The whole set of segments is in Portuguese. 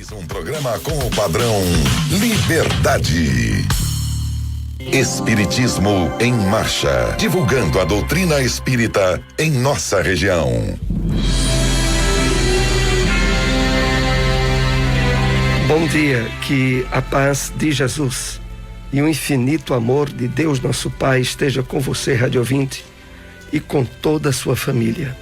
Mais um programa com o padrão Liberdade. Espiritismo em Marcha, divulgando a doutrina espírita em nossa região. Bom dia, que a paz de Jesus e o infinito amor de Deus nosso Pai esteja com você, rádio ouvinte, e com toda a sua família.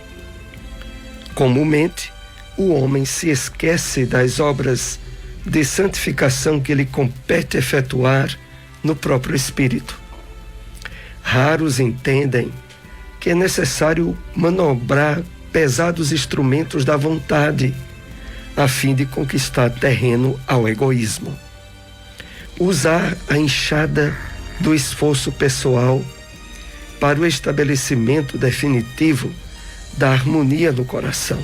Comumente, o homem se esquece das obras de santificação que lhe compete efetuar no próprio espírito. Raros entendem que é necessário manobrar pesados instrumentos da vontade a fim de conquistar terreno ao egoísmo. Usar a enxada do esforço pessoal para o estabelecimento definitivo da harmonia no coração.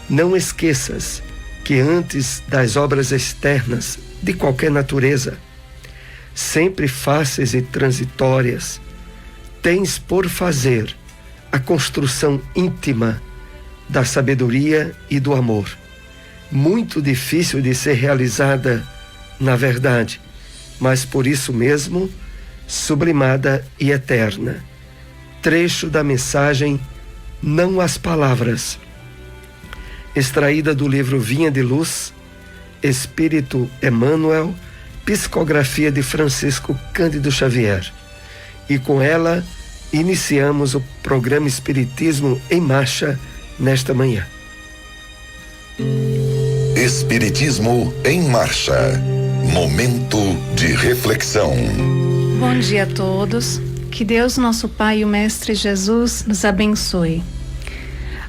Não esqueças que antes das obras externas de qualquer natureza, sempre fáceis e transitórias, tens por fazer a construção íntima da sabedoria e do amor, muito difícil de ser realizada na verdade, mas por isso mesmo sublimada e eterna. Trecho da mensagem Não as Palavras, extraída do livro Vinha de Luz, Espírito Emmanuel, psicografia de Francisco Cândido Xavier. E com ela iniciamos o programa Espiritismo em Marcha nesta manhã. Espiritismo em Marcha, momento de reflexão. Bom dia a todos, que Deus nosso Pai e o Mestre Jesus nos abençoe.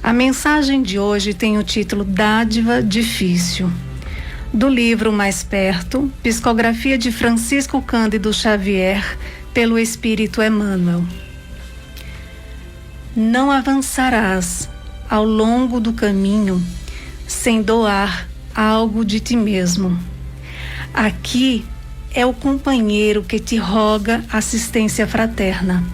A mensagem de hoje tem o título Dádiva Difícil, do livro Mais Perto, psicografia de Francisco Cândido Xavier, pelo Espírito Emmanuel. Não avançarás ao longo do caminho sem doar algo de ti mesmo. Aqui é o companheiro que te roga assistência fraterna.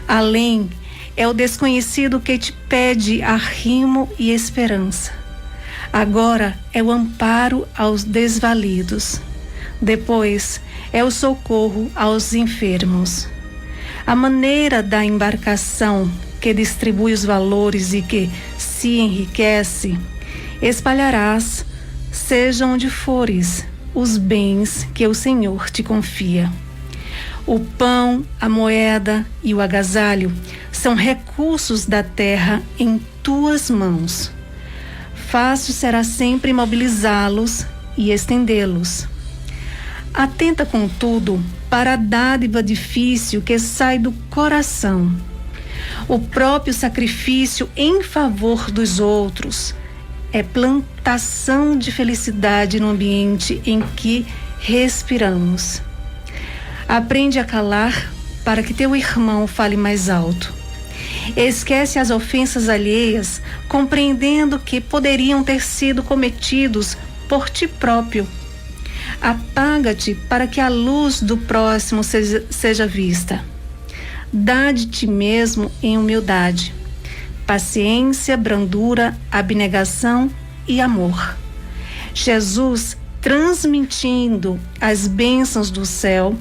Além é o desconhecido que te pede arrimo e esperança. Agora é o amparo aos desvalidos. Depois é o socorro aos enfermos. A maneira da embarcação que distribui os valores e que se enriquece, espalharás, seja onde fores, os bens que o Senhor te confia. O pão, a moeda e o agasalho são recursos da terra em tuas mãos. Fácil será sempre mobilizá-los e estendê-los. Atenta, contudo, para a dádiva difícil que sai do coração. O próprio sacrifício em favor dos outros é plantação de felicidade no ambiente em que respiramos. Aprende a calar para que teu irmão fale mais alto. Esquece as ofensas alheias, compreendendo que poderiam ter sido cometidos por ti próprio. Apaga-te para que a luz do próximo seja vista. Dá de ti mesmo em humildade, paciência, brandura, abnegação e amor. Jesus, transmitindo as bênçãos do céu,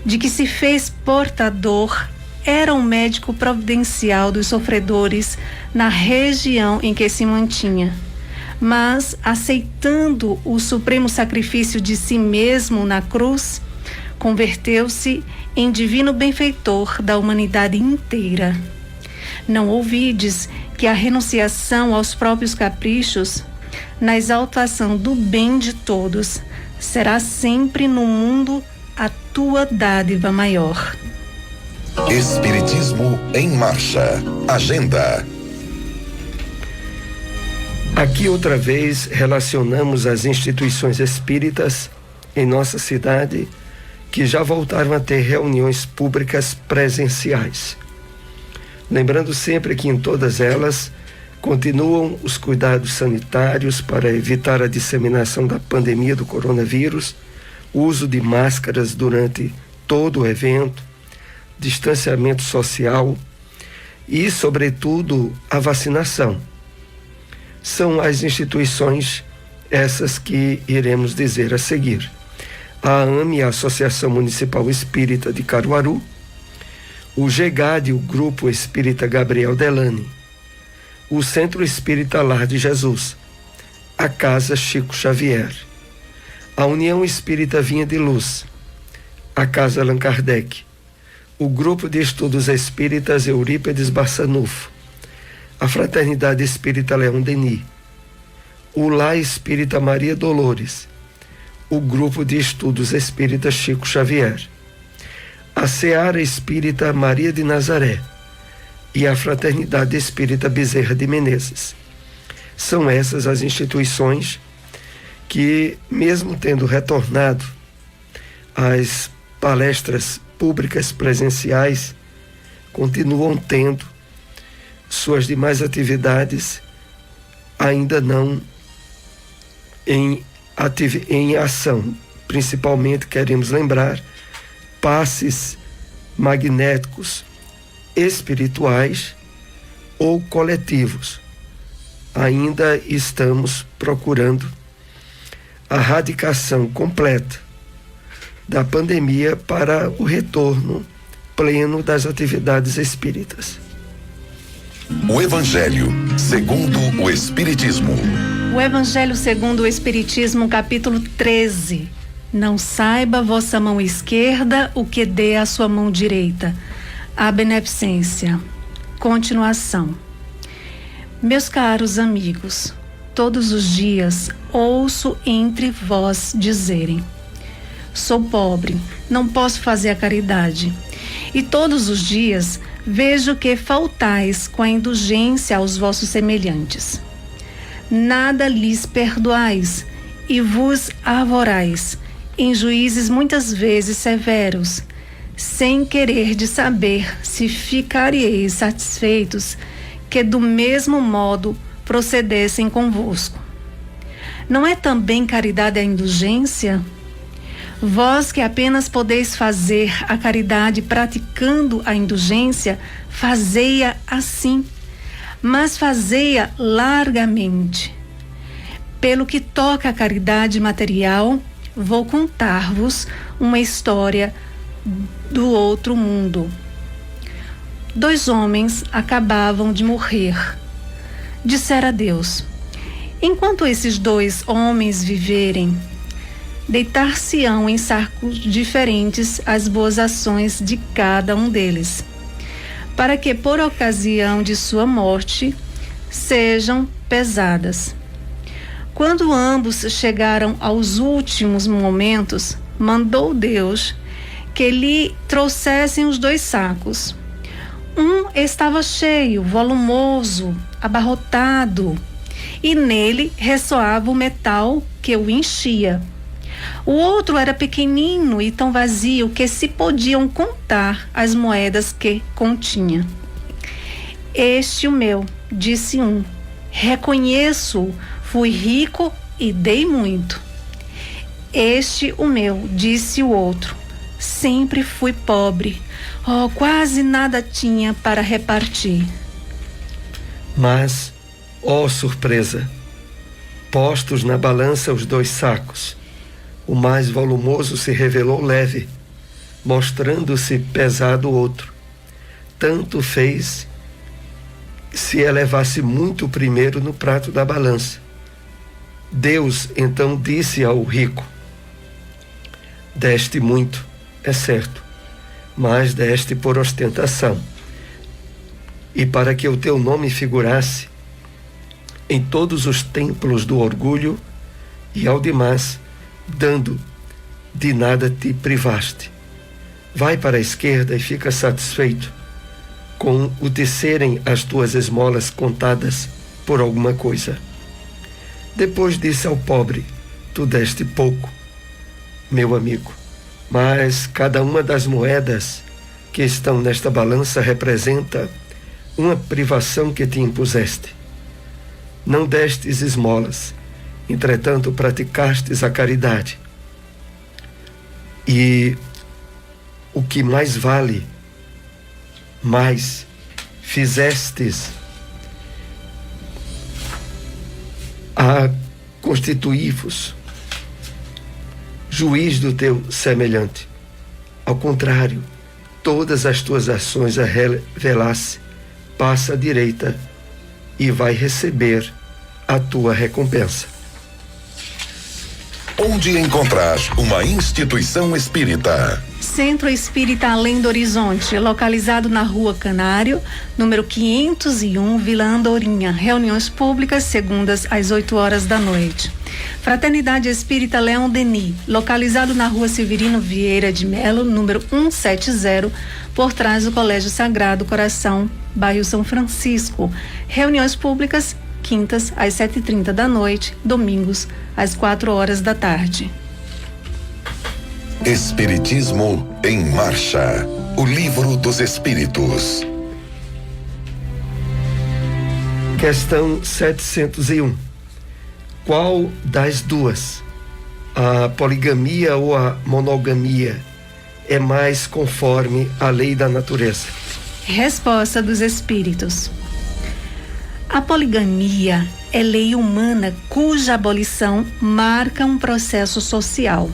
de que se fez portador, era um médico providencial dos sofredores na região em que se mantinha. Mas, aceitando o supremo sacrifício de si mesmo na cruz, converteu-se em divino benfeitor da humanidade inteira. Não ouvides que a renunciação aos próprios caprichos, na exaltação do bem de todos, será sempre no mundo a tua dádiva maior. Espiritismo em Marcha, agenda. Aqui outra vez relacionamos as instituições espíritas em nossa cidade que já voltaram a ter reuniões públicas presenciais. Lembrando sempre que em todas elas continuam os cuidados sanitários para evitar a disseminação da pandemia do coronavírus, o uso de máscaras durante todo o evento, distanciamento social e, sobretudo, a vacinação. São as instituições essas que iremos dizer a seguir: a AME, a Associação Municipal Espírita de Caruaru, o GEGAD, o Grupo Espírita Gabriel Delane, o Centro Espírita Lar de Jesus, a Casa Chico Xavier, a União Espírita Vinha de Luz, a Casa Allan Kardec, o Grupo de Estudos Espíritas Eurípedes Barçanufo, a Fraternidade Espírita Leão Denis, o Lar Espírita Maria Dolores, o Grupo de Estudos Espíritas Chico Xavier, a Seara Espírita Maria de Nazaré e a Fraternidade Espírita Bezerra de Menezes. São essas as instituições que, mesmo tendo retornado às palestras públicas presenciais, continuam tendo suas demais atividades ainda não em ação. Principalmente queremos lembrar passes magnéticos espirituais ou coletivos. Ainda estamos procurando a erradicação completa da pandemia para o retorno pleno das atividades espíritas. O Evangelho segundo o Espiritismo. O Evangelho segundo o Espiritismo, capítulo 13. Não saiba vossa mão esquerda o que dê a sua mão direita. A beneficência. Continuação. Meus caros amigos, todos os dias ouço entre vós dizerem: sou pobre, não posso fazer a caridade. E todos os dias vejo que faltais com a indulgência aos vossos semelhantes. Nada lhes perdoais e vos arvorais em juízes muitas vezes severos, sem querer de saber se ficareis satisfeitos que do mesmo modo procedessem convosco. Não é também caridade a indulgência? Vós que apenas podeis fazer a caridade praticando a indulgência, fazei-a assim, mas fazei-a largamente. Pelo que toca à caridade material, vou contar-vos uma história do outro mundo. 2 homens acabavam de morrer. Dissera a Deus: enquanto esses 2 homens viverem, deitar-se-ão em sacos diferentes as boas ações de cada um deles, para que por ocasião de sua morte sejam pesadas. Quando ambos chegaram aos últimos momentos, mandou Deus que lhe trouxessem os 2 sacos. Um estava cheio, volumoso, abarrotado, e nele ressoava o metal que o enchia. O outro era pequenino e tão vazio que se podiam contar as moedas que continha. Este o meu, disse um, reconheço-o, fui rico e dei muito. Este o meu, disse o outro, sempre fui pobre, quase nada tinha para repartir. Mas, ó surpresa, postos na balança os 2 sacos, o mais volumoso se revelou leve, mostrando-se pesado o outro. Tanto fez se elevasse muito primeiro no prato da balança. Deus então disse ao rico: deste muito, é certo, mas deste por ostentação, e para que o teu nome figurasse em todos os templos do orgulho, e ao demais, dando, de nada te privaste. Vai para a esquerda e fica satisfeito com o de serem as tuas esmolas contadas por alguma coisa. Depois disse ao pobre: tu deste pouco, meu amigo, mas cada uma das moedas que estão nesta balança representa uma privação que te impuseste. Não destes esmolas, entretanto praticastes a caridade. E o que mais vale, mais fizestes a constituí-vos juiz do teu semelhante. Ao contrário, todas as tuas ações a revelasse, passa à direita e vai receber a tua recompensa. Onde encontrar uma instituição espírita? Centro Espírita Além do Horizonte, localizado na Rua Canário, número 501, Vila Andorinha. Reuniões públicas segundas às 8 horas da noite. Fraternidade Espírita Leão Denis, localizado na Rua Severino Vieira de Melo, número 170, por trás do Colégio Sagrado Coração, bairro São Francisco. Reuniões públicas quintas às 7h30 da noite, domingos às 4 horas da tarde. Espiritismo em Marcha, o livro dos Espíritos. Questão 701. Qual das duas, a poligamia ou a monogamia, é mais conforme à lei da natureza? Resposta dos Espíritos. A poligamia é lei humana cuja abolição marca um processo social.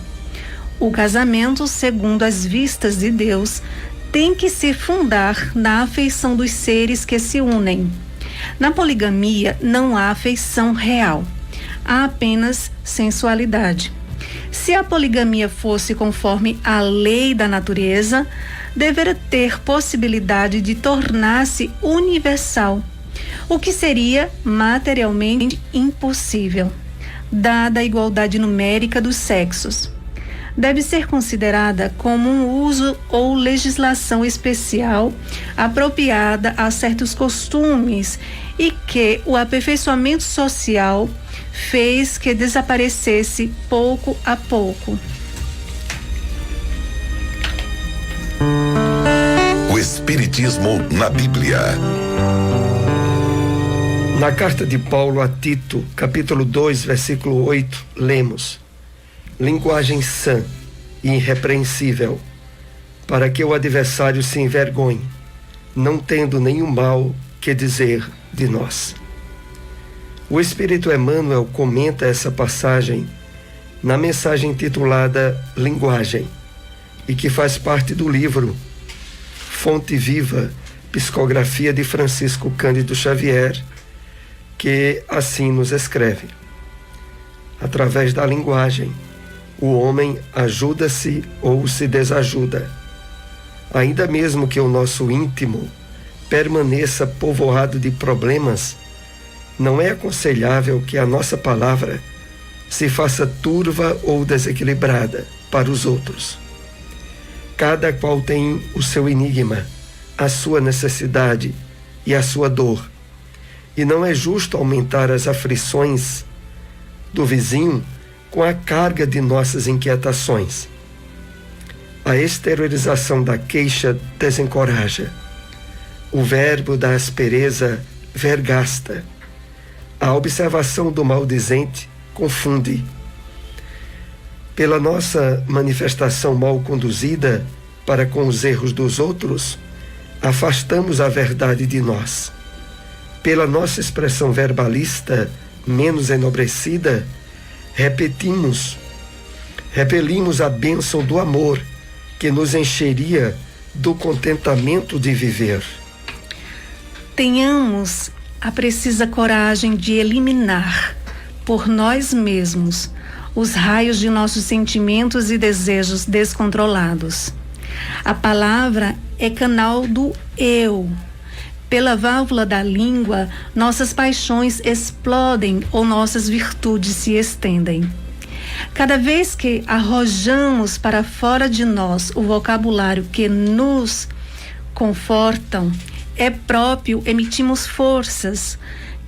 O casamento, segundo as vistas de Deus, tem que se fundar na afeição dos seres que se unem. Na poligamia não há afeição real, há apenas sensualidade. Se a poligamia fosse conforme a lei da natureza, deveria ter possibilidade de tornar-se universal, o que seria materialmente impossível, dada a igualdade numérica dos sexos. Deve ser considerada como um uso ou legislação especial apropriada a certos costumes e que o aperfeiçoamento social fez que desaparecesse pouco a pouco. O Espiritismo na Bíblia. Na carta de Paulo a Tito, capítulo 2, versículo 8, lemos: linguagem sã e irrepreensível, para que o adversário se envergonhe, não tendo nenhum mal que dizer de nós. O Espírito Emmanuel comenta essa passagem na mensagem intitulada Linguagem, e que faz parte do livro Fonte Viva, Psicografia de Francisco Cândido Xavier, que assim nos escreve: através da linguagem, o homem ajuda-se ou se desajuda. Ainda mesmo que o nosso íntimo permaneça povoado de problemas, não é aconselhável que a nossa palavra se faça turva ou desequilibrada para os outros. Cada qual tem o seu enigma, a sua necessidade e a sua dor, e não é justo aumentar as aflições do vizinho com a carga de nossas inquietações. A exteriorização da queixa desencoraja. O verbo da aspereza vergasta. A observação do maldizente confunde. Pela nossa manifestação mal conduzida para com os erros dos outros, afastamos a verdade de nós. Pela nossa expressão verbalista menos enobrecida, repelimos a bênção do amor que nos encheria do contentamento de viver. Tenhamos a precisa coragem de eliminar por nós mesmos os raios de nossos sentimentos e desejos descontrolados. A palavra é canal do eu. Pela válvula da língua, nossas paixões explodem ou nossas virtudes se estendem. Cada vez que arrojamos para fora de nós o vocabulário que nos confortam, é próprio emitimos forças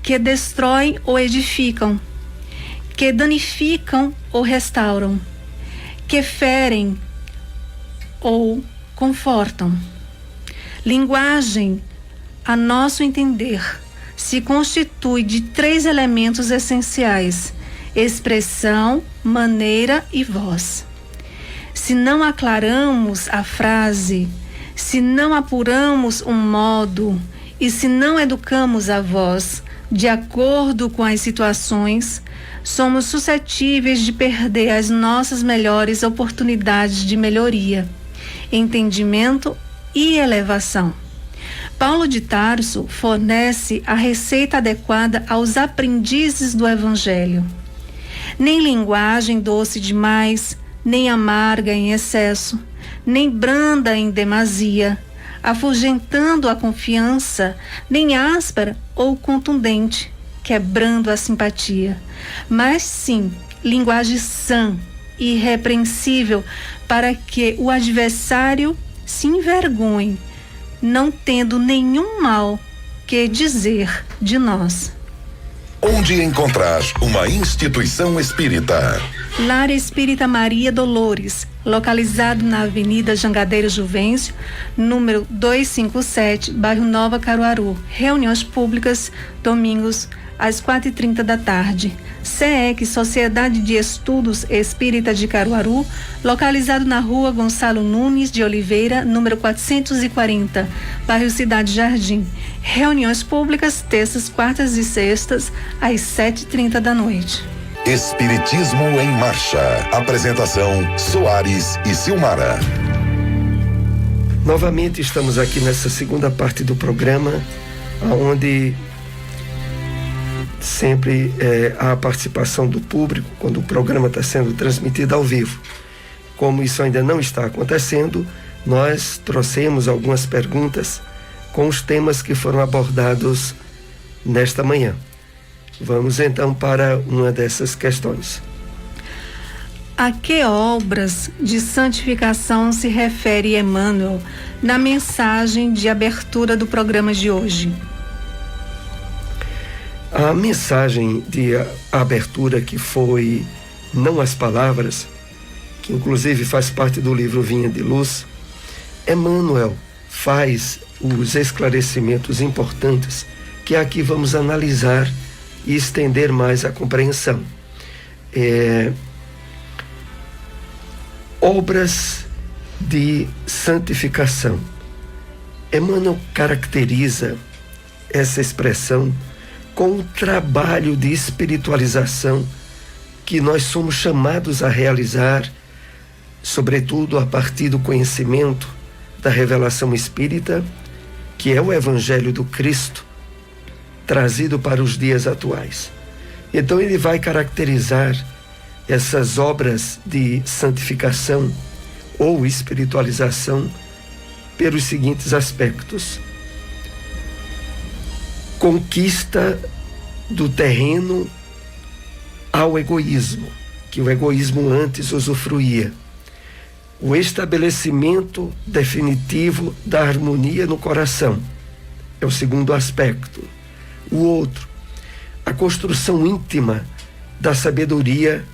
que destroem ou edificam, que danificam ou restauram, que ferem ou confortam. Linguagem, a nosso entender, se constitui de 3 elementos essenciais: expressão, maneira e voz. Se não aclaramos a frase, se não apuramos um modo e se não educamos a voz, De acordo com as situações, somos suscetíveis de perder as nossas melhores oportunidades de melhoria, entendimento e elevação. Paulo de Tarso fornece a receita adequada aos aprendizes do Evangelho. Nem linguagem doce demais, nem amarga em excesso, nem branda em demasia, afugentando a confiança, nem áspera ou contundente, quebrando a simpatia, mas sim linguagem sã e irrepreensível, para que o adversário se envergonhe, não tendo nenhum mal que dizer de nós. Onde encontrar uma instituição espírita? Lar Espírita Maria Dolores, localizado na Avenida Jangadeiro Juvencio, número 257, bairro Nova Caruaru. Reuniões públicas, domingos, às 4h30 da tarde. SEEC, Sociedade de Estudos Espírita de Caruaru, localizado na rua Gonçalo Nunes de Oliveira, número 440, bairro Cidade Jardim. Reuniões públicas, terças, quartas e sextas, às 7h30 da noite. Espiritismo em Marcha. Apresentação: Soares e Silmara. Novamente estamos aqui nessa segunda parte do programa, onde sempre há a participação do público quando o programa está sendo transmitido ao vivo. Como isso ainda não está acontecendo, nós trouxemos algumas perguntas com os temas que foram abordados nesta manhã. Vamos então para uma dessas questões. A que obras de santificação se refere Emmanuel na mensagem de abertura do programa de hoje? A mensagem de abertura, que foi Não as Palavras, que inclusive faz parte do livro Vinha de Luz, Emmanuel faz os esclarecimentos importantes que aqui vamos analisar e estender mais a compreensão. Obras de santificação. Emmanuel caracteriza essa expressão com o trabalho de espiritualização que nós somos chamados a realizar, sobretudo a partir do conhecimento da revelação espírita, que é o Evangelho do Cristo, trazido para os dias atuais. Então ele vai caracterizar essas obras de santificação ou espiritualização pelos seguintes aspectos: conquista do terreno ao egoísmo, que o egoísmo antes usufruía. O estabelecimento definitivo da harmonia no coração é o segundo aspecto. O outro, a construção íntima da sabedoria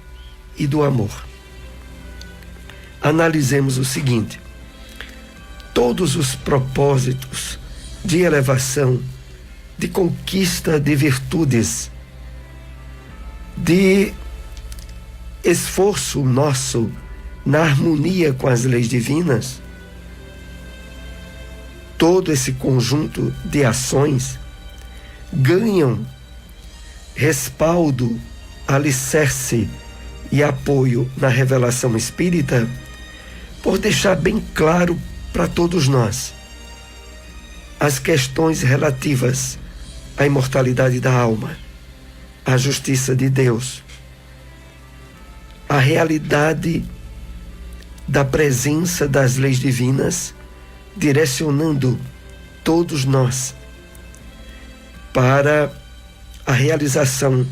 e do amor. Analisemos o seguinte: todos os propósitos de elevação, de conquista de virtudes, de esforço nosso na harmonia com as leis divinas, todo esse conjunto de ações ganham respaldo, alicerce e apoio na revelação espírita por deixar bem claro para todos nós as questões relativas à imortalidade da alma, à justiça de Deus, à realidade da presença das leis divinas, direcionando todos nós para a realização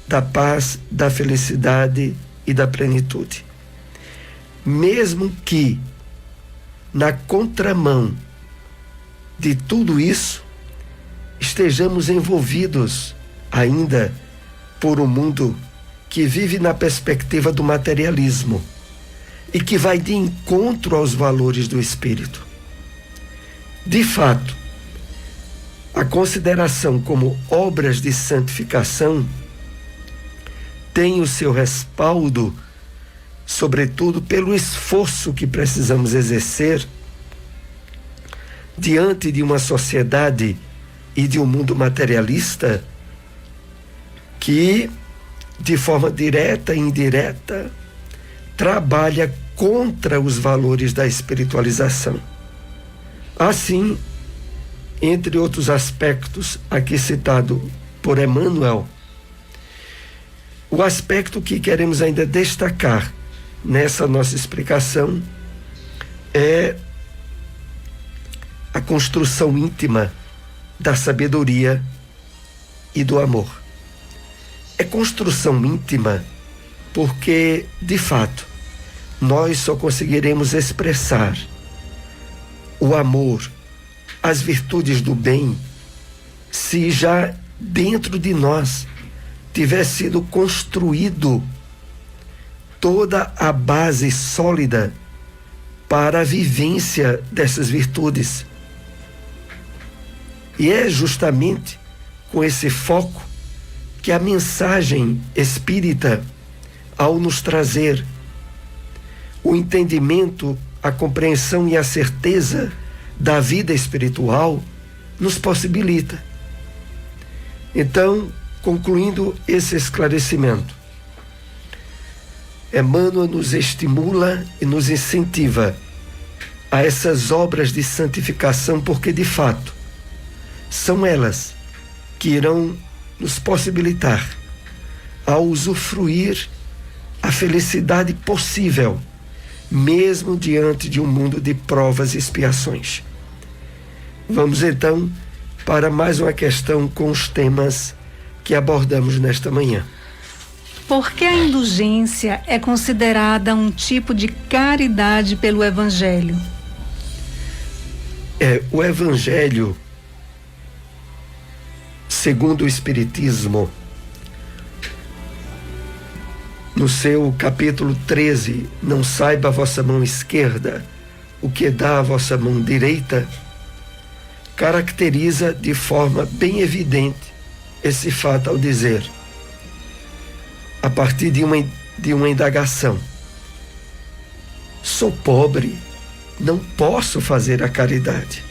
da paz, da felicidade e da plenitude. Mesmo que na contramão de tudo isso estejamos envolvidos ainda por um mundo que vive na perspectiva do materialismo e que vai de encontro aos valores do espírito. De fato, a consideração como obras de santificação tem o seu respaldo, sobretudo pelo esforço que precisamos exercer diante de uma sociedade e de um mundo materialista que, de forma direta e indireta, trabalha contra os valores da espiritualização. Assim, entre outros aspectos aqui citado por Emmanuel, o aspecto que queremos ainda destacar nessa nossa explicação é a construção íntima da sabedoria e do amor. É construção íntima porque, de fato, nós só conseguiremos expressar o amor, as virtudes do bem, se já dentro de nós tiver sido construído toda a base sólida para a vivência dessas virtudes. E é justamente com esse foco que a mensagem espírita, ao nos trazer o entendimento, a compreensão e a certeza da vida espiritual, nos possibilita. Então, concluindo esse esclarecimento, Emmanuel nos estimula e nos incentiva a essas obras de santificação, porque de fato são elas que irão nos possibilitar a usufruir a felicidade possível, mesmo diante de um mundo de provas e expiações. Vamos então para mais uma questão com os temas que abordamos nesta manhã. Por que a indulgência é considerada um tipo de caridade pelo Evangelho? O Evangelho, segundo o Espiritismo, no seu capítulo 13, não saiba a vossa mão esquerda o que dá a vossa mão direita, caracteriza de forma bem evidente esse fato ao dizer, a partir de uma indagação: sou pobre, não posso fazer a caridade.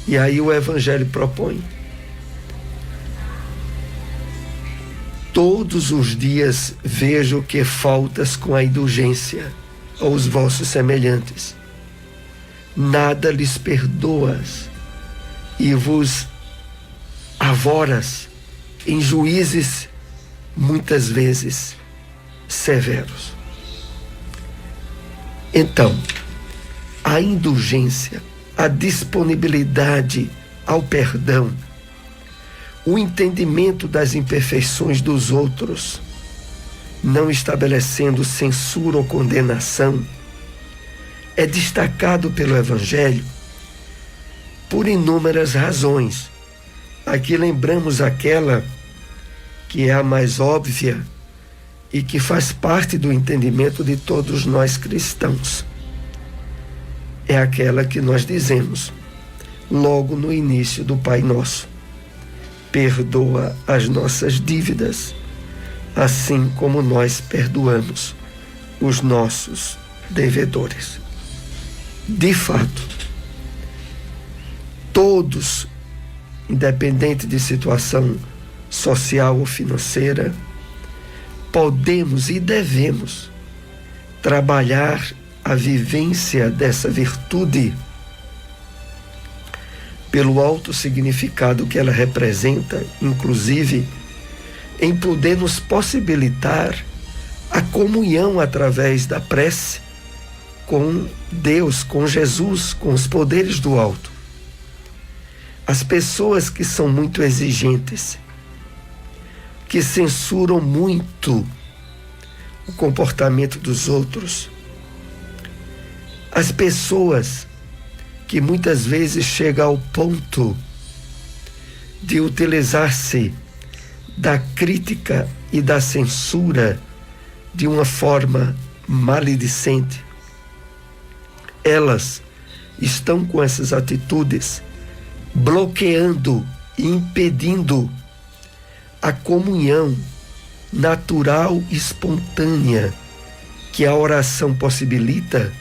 E aí o Evangelho propõe: todos os dias vejo que faltas com a indulgência aos vossos semelhantes. Nada lhes perdoas e vos avoras em juízes muitas vezes severos. Então, a indulgência, a disponibilidade ao perdão, o entendimento das imperfeições dos outros, não estabelecendo censura ou condenação, é destacado pelo Evangelho por inúmeras razões. Aqui lembramos aquela que é a mais óbvia e que faz parte do entendimento de todos nós cristãos. É aquela que nós dizemos logo no início do Pai Nosso: perdoa as nossas dívidas, assim como nós perdoamos os nossos devedores. De fato, todos, independente de situação social ou financeira, podemos e devemos trabalhar a vivência dessa virtude pelo alto significado que ela representa, inclusive em poder nos possibilitar a comunhão através da prece com Deus, com Jesus, com os poderes do alto. As pessoas que são muito exigentes, que censuram muito o comportamento dos outros, as pessoas que muitas vezes chegam ao ponto de utilizar-se da crítica e da censura de uma forma maledicente, elas estão com essas atitudes bloqueando e impedindo a comunhão natural e espontânea que a oração possibilita,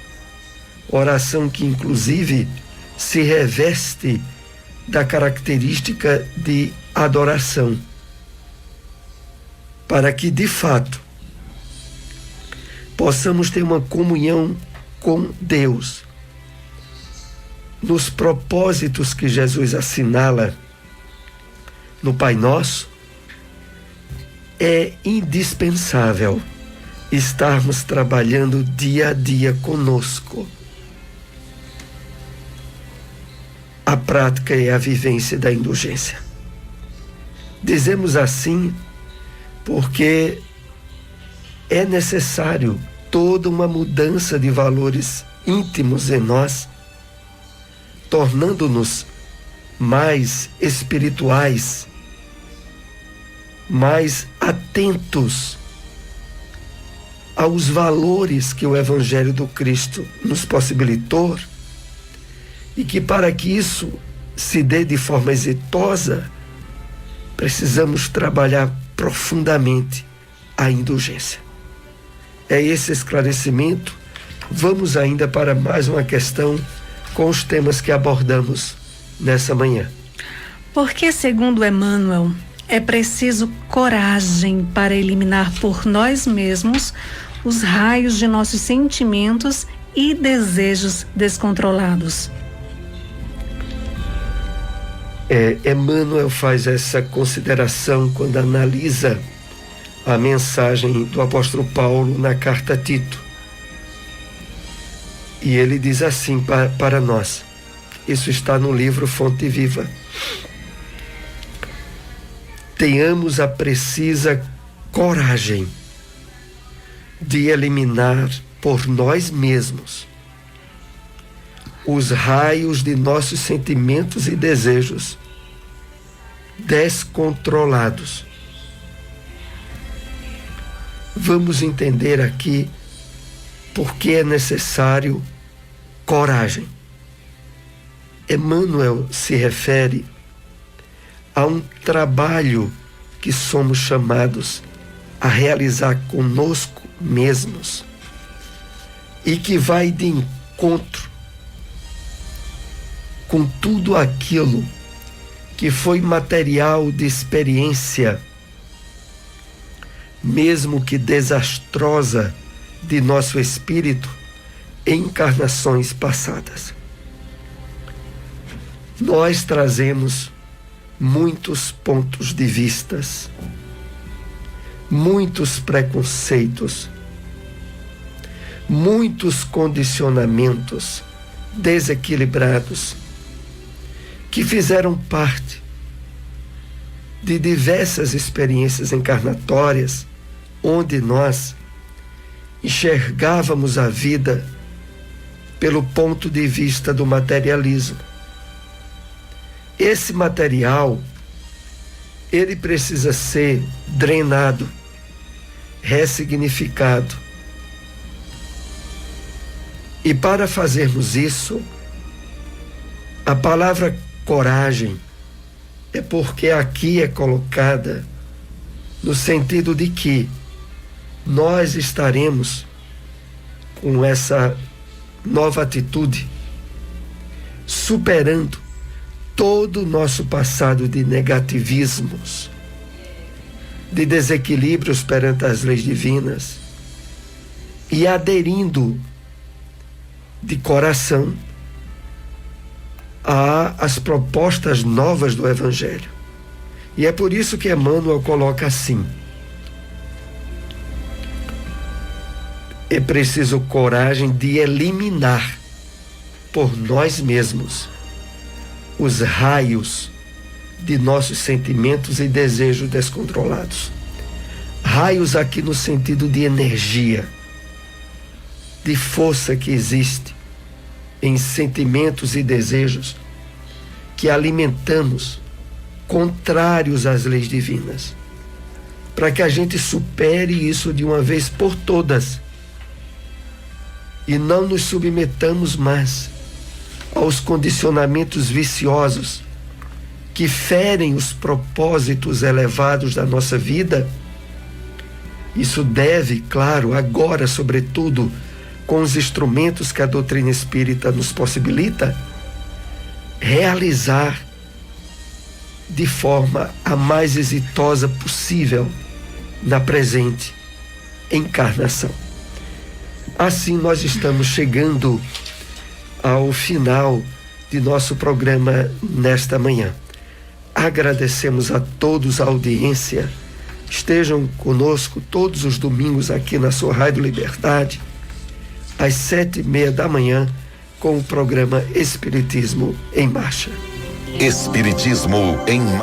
oração que inclusive se reveste da característica de adoração. para que, de fato, possamos ter uma comunhão com Deus nos propósitos que Jesus assinala no Pai Nosso. É indispensável estarmos trabalhando dia a dia conosco a prática e a vivência da indulgência. Dizemos assim porque é necessário toda uma mudança de valores íntimos em nós, tornando-nos mais espirituais, mais atentos aos valores que o Evangelho do Cristo nos possibilitou, e que para que isso se dê de forma exitosa, precisamos trabalhar profundamente a indulgência. É esse esclarecimento. Vamos ainda para mais uma questão com os temas que abordamos nessa manhã. Porque, segundo Emmanuel, é preciso coragem para eliminar por nós mesmos os raios de nossos sentimentos e desejos descontrolados. Emmanuel faz essa consideração quando analisa a mensagem do apóstolo Paulo na carta a Tito. E ele diz assim para nós, isso está no livro Fonte Viva: tenhamos a precisa coragem de eliminar por nós mesmos os raios de nossos sentimentos e desejos descontrolados. Vamos entender aqui por que é necessário coragem. Emmanuel se refere a um trabalho que somos chamados a realizar conosco mesmos e que vai de encontro com tudo aquilo que foi material de experiência, mesmo que desastrosa, de nosso espírito em encarnações passadas. Nós trazemos muitos pontos de vistas, muitos preconceitos, muitos condicionamentos desequilibrados que fizeram parte de diversas experiências encarnatórias onde nós enxergávamos a vida pelo ponto de vista do materialismo. Esse material, ele precisa ser drenado, ressignificado. E para fazermos isso, a palavra coragem é porque aqui é colocada no sentido de que nós estaremos com essa nova atitude superando todo o nosso passado de negativismos, de desequilíbrios perante as leis divinas e aderindo de coração às propostas novas do Evangelho. E é por isso que Emmanuel coloca assim: é preciso coragem de eliminar por nós mesmos os raios de nossos sentimentos e desejos descontrolados. Raios aqui no sentido de energia, de força que existe em sentimentos e desejos que alimentamos contrários às leis divinas, para que a gente supere isso de uma vez por todas e não nos submetamos mais aos condicionamentos viciosos que ferem os propósitos elevados da nossa vida. Isso deve, claro, agora, sobretudo, com os instrumentos que a doutrina espírita nos possibilita, realizar de forma a mais exitosa possível na presente encarnação. Assim, nós estamos chegando ao final de nosso programa nesta manhã. Agradecemos a todos a audiência. Estejam conosco todos os domingos aqui na sua Rádio Liberdade, às 7:30 da manhã, com o programa Espiritismo em Marcha. Espiritismo em